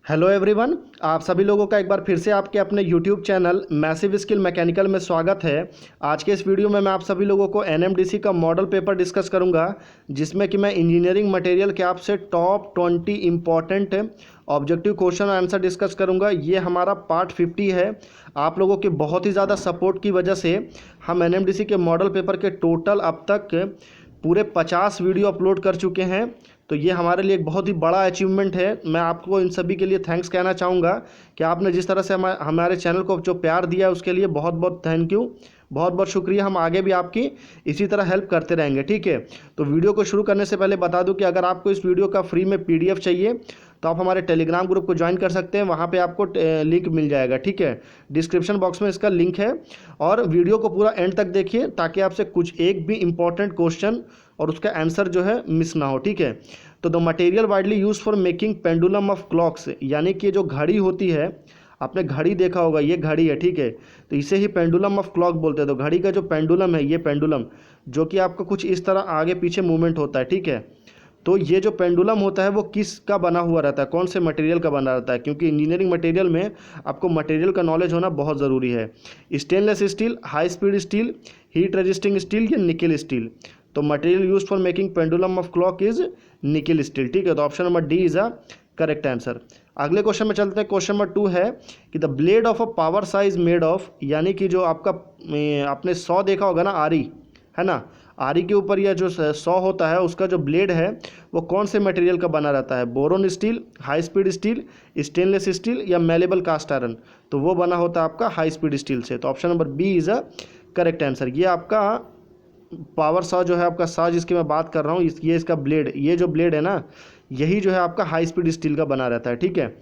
Hello everyone, आप सभी लोगों का एक बार फिर से आपके अपने YouTube channel massive skill mechanical में स्वागत है। आज के इस वीडियो में मैं आप सभी लोगों को एनएमडीसी का मॉडल पेपर डिस्कस करूंगा, जिसमें कि मैं इंजीनियरिंग मटेरियल के आपसे top 20 important objective question answer discuss करूंगा। ये हमारा पार्ट 50 है। आप लोगों के बहुत ही ज़्यादा सपोर्ट की वजह से हम एनएमडीसी के मॉडल पेपर के टोटल अब तक पूरे 50 वीडियो अपलोड कर चुके हैं। तो ये हमारे लिए एक बहुत ही बड़ा अचीवमेंट है। मैं आपको इन सभी के लिए थैंक्स कहना चाहूँगा कि आपने जिस तरह से हमारे चैनल को जो प्यार दिया है उसके लिए बहुत बहुत थैंक यू, बहुत बहुत शुक्रिया। हम आगे भी आपकी इसी तरह हेल्प करते रहेंगे, ठीक है। तो वीडियो को शुरू करने से पहले बता दूं कि अगर आपको इस वीडियो का फ्री में पीडीएफ चाहिए तो आप हमारे टेलीग्राम ग्रुप को ज्वाइन कर सकते हैं। वहाँ पे आपको लिंक मिल जाएगा, ठीक है। डिस्क्रिप्शन बॉक्स में इसका लिंक है। और वीडियो को पूरा एंड तक देखिए ताकि आपसे कुछ एक भी इंपॉर्टेंट क्वेश्चन और उसका आंसर जो है मिस ना हो, ठीक है। तो the material widely use for making pendulum of clocks, यानी कि जो घड़ी होती है, आपने घड़ी देखा होगा, ये घड़ी है, ठीक है। तो इसे ही पेंडुलम ऑफ क्लॉक बोलते हैं। तो घड़ी का जो पेंडुलम है, ये पेंडुलम जो कि आपका कुछ इस तरह आगे पीछे मूवमेंट होता है, ठीक है। तो ये जो पेंडुलम होता है वो किस का बना हुआ रहता है, कौन से मटेरियल का बना रहता है, क्योंकि इंजीनियरिंग मटेरियल में आपको मटेरियल का नॉलेज होना बहुत ज़रूरी है। Stainless steel, high speed steel, heat resisting steel या निकेल स्टील। तो material use for making pendulum of clock is nickel steel, ठीक है। तो option number D is a correct answer. अगले क्वेश्चन में चलते हैं। क्वेश्चन नंबर 2 है कि the blade of a power size made of, यानी कि जो आपका आपने 100 देखा होगा ना, आरी है ना, आरी के ऊपर यह जो 100 होता है उसका जो ब्लेड है वो कौन से मटेरियल का बना रहता है। Boron steel, high speed steel, stainless steel या मेलेबल कास्ट आयरन। तो वो बना होता है आपका हाई स्पीड स्टील से। तो option number B is a correct answer. ये आपका पावर सॉ जो है, आपका सॉ जिसकी मैं बात कर रहा हूँ, ये इसका ब्लेड, ये जो ब्लेड है ना, यही जो है आपका हाई स्पीड स्टील का बना रहता है, ठीक है।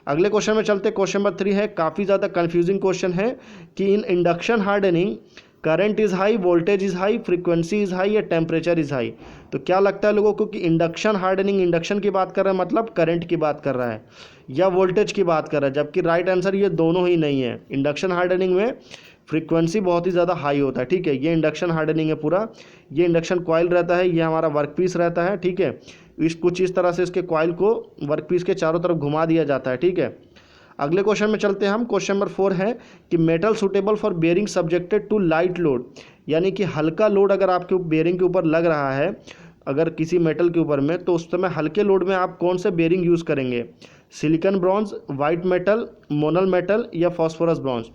अगले क्वेश्चन में चलते हैं। क्वेश्चन नंबर 3 है, काफ़ी ज़्यादा कंफ्यूजिंग क्वेश्चन है कि इन induction hardening current is high, voltage is high, frequency is high या टेम्परेचर इज़ हाई। तो क्या लगता है लोगों को कि इंडक्शन हार्डनिंग, इंडक्शन की बात कर रहा है मतलब करंट की बात कर रहा है, या वोल्टेज की बात कर रहा है, जबकि राइट आंसर ये दोनों ही नहीं है। इंडक्शन हार्डनिंग में फ्रीक्वेंसी बहुत ही ज़्यादा हाई होता है, ठीक है। ये इंडक्शन हार्डनिंग है पूरा। ये इंडक्शन कॉइल रहता है, ये हमारा वर्कपीस रहता है, ठीक है। कुछ इस तरह से इसके कॉइल को वर्कपीस के चारों तरफ घुमा दिया जाता है, ठीक है। अगले क्वेश्चन में चलते हैं हम। क्वेश्चन नंबर 4 है कि metal suitable for bearing subjected to light load, यानी कि हल्का लोड अगर आपके बेयरिंग के ऊपर लग रहा है, अगर किसी मेटल के ऊपर में, तो उस समय हल्के लोड में आप कौन से बेयरिंग यूज़ करेंगे। Silicon bronze, white metal, Monal metal या फॉस्फोरस ब्रॉन्ज।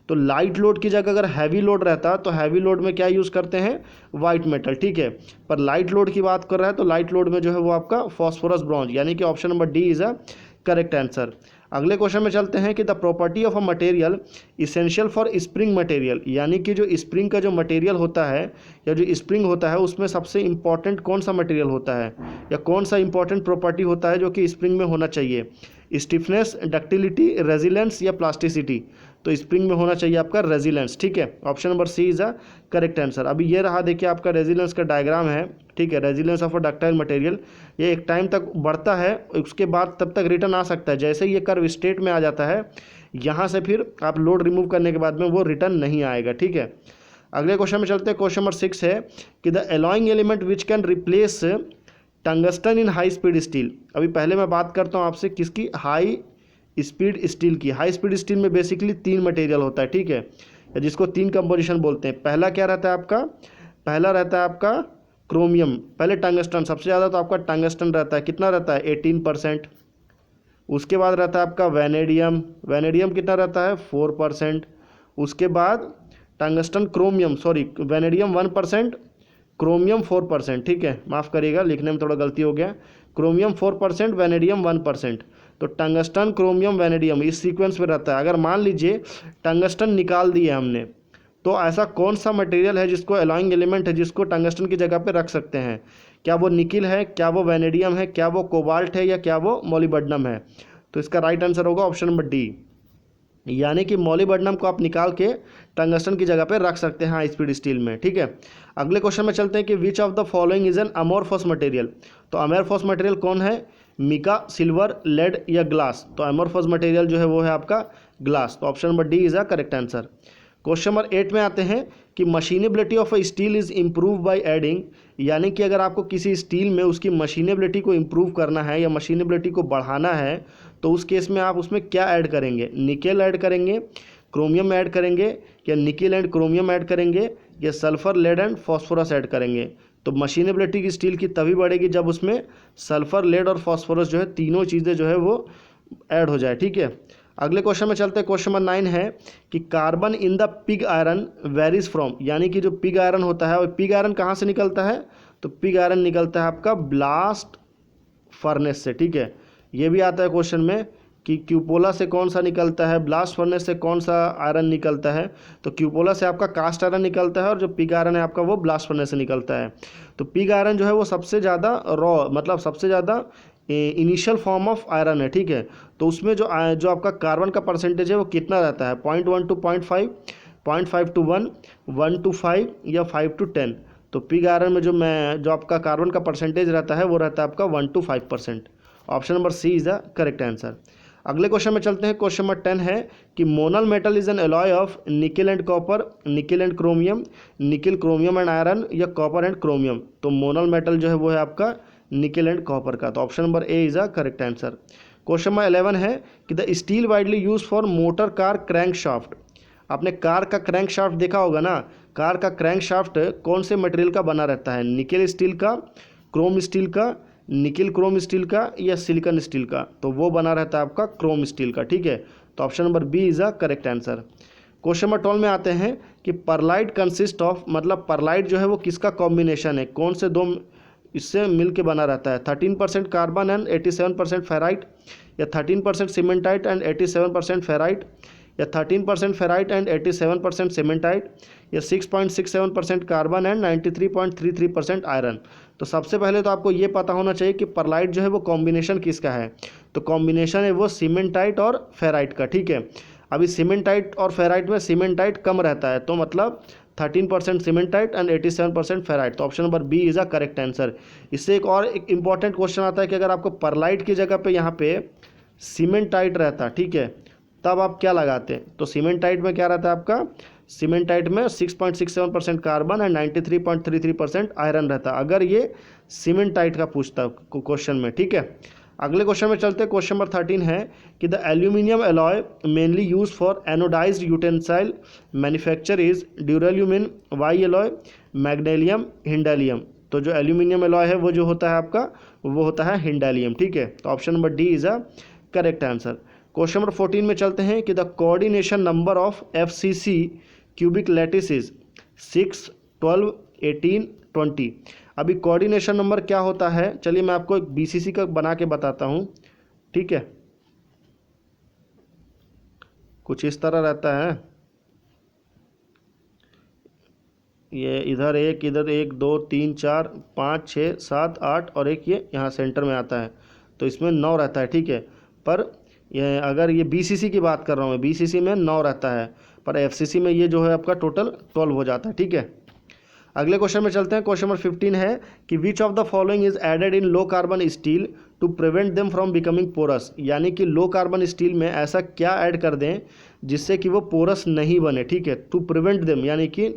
तो लाइट लोड की जगह अगर हैवी लोड रहता तो हैवी लोड में क्या यूज़ करते हैं, वाइट मेटल, ठीक है। पर लाइट लोड की बात कर रहा है तो लाइट लोड में जो है वो आपका फॉस्फोरस ब्रॉन्ज, यानी कि option number D is a correct answer. अगले क्वेश्चन में चलते हैं कि the property of a material essential for spring material, यानी कि जो स्प्रिंग का जो मटेरियल होता है या जो स्प्रिंग होता है उसमें सबसे इंपॉर्टेंट कौन सा मटेरियल होता है, या कौन सा इंपॉर्टेंट प्रॉपर्टी होता है जो कि स्प्रिंग में होना चाहिए। स्टिफनेस, डक्टिलिटी, रेजिलेंस या प्लास्टिसिटी। तो स्प्रिंग में होना चाहिए आपका रेजिलेंस, ठीक है। Option number C is a correct answer. अभी ये रहा, देखिए आपका रेजिलेंस का डायग्राम है, ठीक है। Resilience of a ductile material, ये एक टाइम तक बढ़ता है, उसके बाद तब तक रिटर्न आ सकता है। जैसे ही ये कर्व स्टेट में आ जाता है, यहाँ से फिर आप लोड रिमूव करने के बाद में वो रिटर्न नहीं आएगा, ठीक है। अगले क्वेश्चन में चलते हैं। क्वेश्चन नंबर 6 है कि the alloying element which can replace tungsten in high speed steel. अभी पहले मैं बात करता हूँ आपसे किसकी, हाई स्पीड स्टील की। हाई स्पीड स्टील में बेसिकली 3 मटेरियल होता है, ठीक है, या जिसको 3 कंपोजिशन बोलते हैं। पहला क्या रहता है आपका, पहला रहता है आपका क्रोमियम, पहले टंगस्टन, सबसे ज़्यादा तो आपका टंगस्टन रहता है, कितना रहता है 18%। उसके बाद रहता है आपका वैनेडियम, वैनेडियम कितना रहता है 4%। उसके बाद tungsten chromium, sorry vanadium 1%, chromium 4%, ठीक है, माफ़ करिएगा लिखने में थोड़ा गलती हो गया। Chromium 4%, vanadium 1%। तो टंगस्टन, क्रोमियम, वैनेडियम इस सीक्वेंस में रहता है। अगर मान लीजिए टंगस्टन निकाल दिए हमने, तो ऐसा कौन सा मटेरियल है जिसको अलॉइंग एलिमेंट है जिसको टंगस्टन की जगह पे रख सकते हैं। क्या वो निकिल है, क्या वो वैनेडियम है, क्या वो कोबाल्ट है, या क्या वो मोलिब्डेनम है। तो इसका राइट आंसर होगा ऑप्शन नंबर डी, यानी कि मोलिब्डेनम को आप निकाल के टंगस्टन की जगह पे रख सकते हैं हाई स्पीड स्टील में, ठीक है। अगले क्वेश्चन में चलते हैं कि which of the following is an amorphous material. तो अमोरफस मटेरियल कौन है, मिका, सिल्वर, लेड या ग्लास। तो अमोरफस मटेरियल जो है वो है आपका ग्लास। तो option number D is a correct answer. Question number 8 में आते हैं कि machinability of a steel is improve by adding, यानी कि अगर आपको किसी स्टील में उसकी मशीनेबिलिटी को इम्प्रूव करना है या मशीनेबिलिटी को बढ़ाना है तो उस केस में आप उसमें क्या ऐड करेंगे, निकेल ऐड करेंगे, क्रोमियम ऐड करेंगे, या निकेल एंड क्रोमियम ऐड करेंगे, या sulphur, lead and phosphorus add करेंगे। तो मशीनेबिलिटी की स्टील की तभी बढ़ेगी जब उसमें सल्फर, लेड और फॉस्फोरस जो है तीनों चीज़ें जो है वो ऐड हो जाए। ठीक है, अगले क्वेश्चन में चलते हैं। क्वेश्चन नंबर 9 है कि carbon in the pig iron varies from, यानी कि जो पिग आयरन होता है, और पिग आयरन कहाँ से निकलता है, तो पिग आयरन निकलता है आपका ब्लास्ट फर्नेस से। ठीक है, ये भी आता है क्वेश्चन में कि क्यूपोला से कौन सा निकलता है, ब्लास्ट फर्नेस से कौन सा आयरन निकलता है। तो क्यूपोला से आपका कास्ट आयरन निकलता है और जो पिग आयरन है आपका वो ब्लास्ट फर्नेस से निकलता है। तो पिग आयरन जो है वो सबसे ज़्यादा रॉ, मतलब सबसे ज़्यादा इनिशियल फॉर्म ऑफ आयरन है। ठीक है, तो उसमें जो आपका कार्बन का परसेंटेज है वो कितना रहता है, 0.1 to 0.5, 0.5 to 1, 1 to 5 या 5 to 10। तो पिग आयरन में जो आपका कार्बन का परसेंटेज रहता है वो रहता है आपका 1 to 5%। Option number C is the correct answer. अगले क्वेश्चन में चलते हैं। क्वेश्चन नंबर 10 है कि Monel metal is an alloy of nickel and copper, nickel and chromium, nickel chromium and iron, या कॉपर एंड क्रोमियम। तो मोनल मेटल जो है वो है आपका निकेल एंड कॉपर का। तो option number A is a correct answer. Question number 11 है कि the steel widely use for motor car crank shaft. आपने कार का क्रैंक शाफ्ट देखा होगा ना, कार का क्रैंक शाफ्ट कौन से मटेरियल का बना रहता है, निकेल स्टील का, क्रोम स्टील का, निकेल क्रोम स्टील का, या सिलिकॉन स्टील का। तो वो बना रहता है आपका क्रोम स्टील का। ठीक है, तो option number B is a correct answer. Question number 12 में आते हैं कि परलाइट कंसिस्ट ऑफ, मतलब परलाइट जो है वो किसका कॉम्बिनेशन है, कौन से दो इससे मिल के बना रहता है, 13% कार्बन एंड 87% फेराइट, या 13% सीमेंटाइट एंड 87% फेराइट, या 13% फेराइट एंड 87% सीमेंटाइट, या 6.67% कार्बन एंड 93.33% आयरन। तो सबसे पहले तो आपको ये पता होना चाहिए कि परलाइट जो है वो कॉम्बिनेशन किसका है। तो कॉम्बिनेशन है वो सीमेंटाइट और फेराइट का। ठीक है, अभी सीमेंटाइट और फेराइट में सीमेंटाइट कम रहता है, तो मतलब 13% सीमेंटाइट एंड 87% फेराइट। तो option number B is a correct answer. इससे एक इंपॉर्टेंट क्वेश्चन आता है कि अगर आपको परलाइट की जगह पे यहाँ पे सीमेंटाइट रहता, ठीक है, तब आप क्या लगाते हैं। तो सीमेंटाइट में क्या रहता है आपका, सीमेंटाइट में 6.67% कार्बन एंड 93.33% आयरन रहता है, अगर ये सीमेंटाइट का पूछता क्वेश्चन में। ठीक है, अगले क्वेश्चन में चलते हैं। क्वेश्चन नंबर 13 है कि the aluminium alloy mainly use for anodized utensil manufacture is duralumin, Y alloy, magnalium, hindalium. तो जो एल्यूमिनियम एलॉय है वो जो होता है आपका वो होता है हिंडालियम। ठीक है, तो option number D is a correct answer. Question number 14 में चलते हैं कि the coordination number of FCC cubic lattice is 6, 12, 18, 20। अभी कोऑर्डिनेशन नंबर क्या होता है, चलिए मैं आपको एक BCC का बना के बताता हूँ। ठीक है, कुछ इस तरह रहता है, ये इधर एक, इधर 1, 2, 3, 4, 5, 6, 7, 8 और एक ये यहाँ सेंटर में आता है, तो इसमें 9 रहता है। ठीक है, पर ये अगर ये BCC की बात कर रहा हूँ मैं, BCC में 9 रहता है, पर FCC में ये जो है आपका टोटल 12 हो जाता है। ठीक है, अगले क्वेश्चन में चलते हैं। क्वेश्चन नंबर 15 है कि which of the following is added in low carbon steel to prevent them from becoming porous, यानी कि लो कार्बन स्टील में ऐसा क्या ऐड कर दें जिससे कि वो पोरस नहीं बने। ठीक है, टू प्रिवेंट देम यानी कि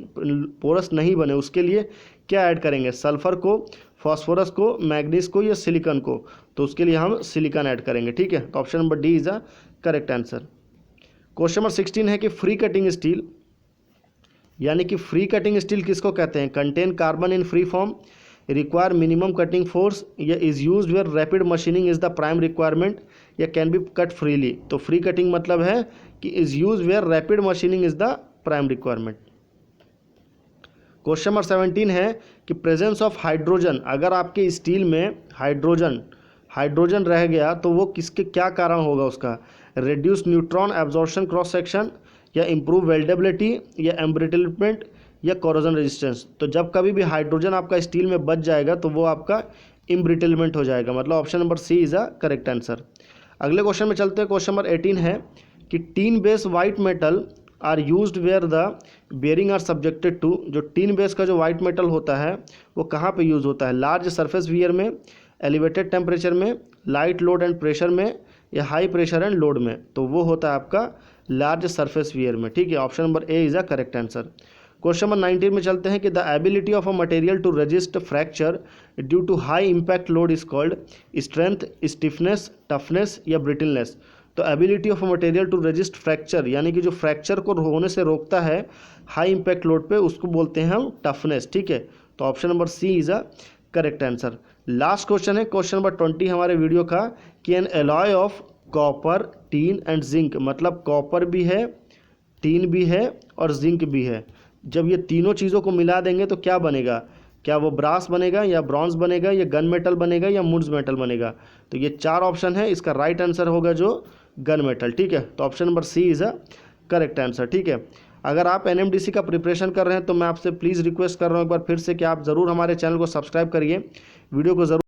पोरस नहीं बने, उसके लिए क्या ऐड करेंगे, सल्फर को, फॉस्फोरस को, मैग्नीज को, या सिलिकॉन को। तो उसके लिए हम सिलिकॉन ऐड करेंगे। ठीक है, तो option number D is a correct answer. Question number 16 है कि फ्री कटिंग स्टील, यानी कि फ्री कटिंग स्टील किसको कहते हैं, contain carbon in free form, require minimum cutting force, या is use where rapid machining is the prime requirement, या can be cut freely. तो फ्री कटिंग मतलब है कि is use where rapid machining is the prime requirement. Question number 17 है कि presence of hydrogen, अगर आपके स्टील में हाइड्रोजन रह गया तो वो किसके क्या कारण होगा उसका, reduce neutron absorption cross section, या इम्प्रूव वेल्डेबिलिटी, या एम्ब्रिटलमेंट, या कोरोजन रेजिस्टेंस। तो जब कभी भी हाइड्रोजन आपका स्टील में बच जाएगा तो वो आपका इम्ब्रिटलमेंट हो जाएगा, मतलब option number C is a correct answer. अगले क्वेश्चन में चलते हैं। क्वेश्चन नंबर 18 है कि tin base white metal are used where the bearing are subjected to. जो टीन बेस का जो वाइट मेटल होता है वो कहाँ पे यूज़ होता है, लार्ज सरफेस वियर में, एलिवेटेड टेम्परेचर में, लाइट लोड एंड प्रेशर में, या हाई प्रेशर एंड लोड में, तो वो होता है आपका लार्ज सरफेस वियर में। ठीक है, option number A is a correct answer. Question number 19 में चलते हैं कि the ability of a material to resist fracture due to high impact load is called strength, stiffness, toughness या ब्रिटलनेस। तो ability of a material to resist fracture यानी कि जो fracture को होने से रोकता है हाई इम्पैक्ट लोड पे, उसको बोलते हैं हम टफनेस। ठीक है, तो option number C is a correct answer. Last question है क्वेश्चन नंबर 20 हमारे वीडियो का कि an alloy of copper, tin and zinc, मतलब कॉपर भी है, टीन भी है और जिंक भी है, जब ये तीनों चीज़ों को मिला देंगे तो क्या बनेगा? क्या वो ब्रास बनेगा या ब्रॉन्ज बनेगा या गन मेटल बनेगा या वुड्स मेटल बनेगा? तो ये चार ऑप्शन है, इसका राइट आंसर होगा जो गन मेटल। ठीक है, तो option number C is a correct answer. ठीक है, अगर आप एनएमडीसी का प्रिपरेशन कर रहे हैं तो मैं आपसे प्लीज़ रिक्वेस्ट कर रहा हूँ एक बार फिर से कि आप ज़रूर हमारे चैनल को सब्सक्राइब करिए, वीडियो को ज़रूर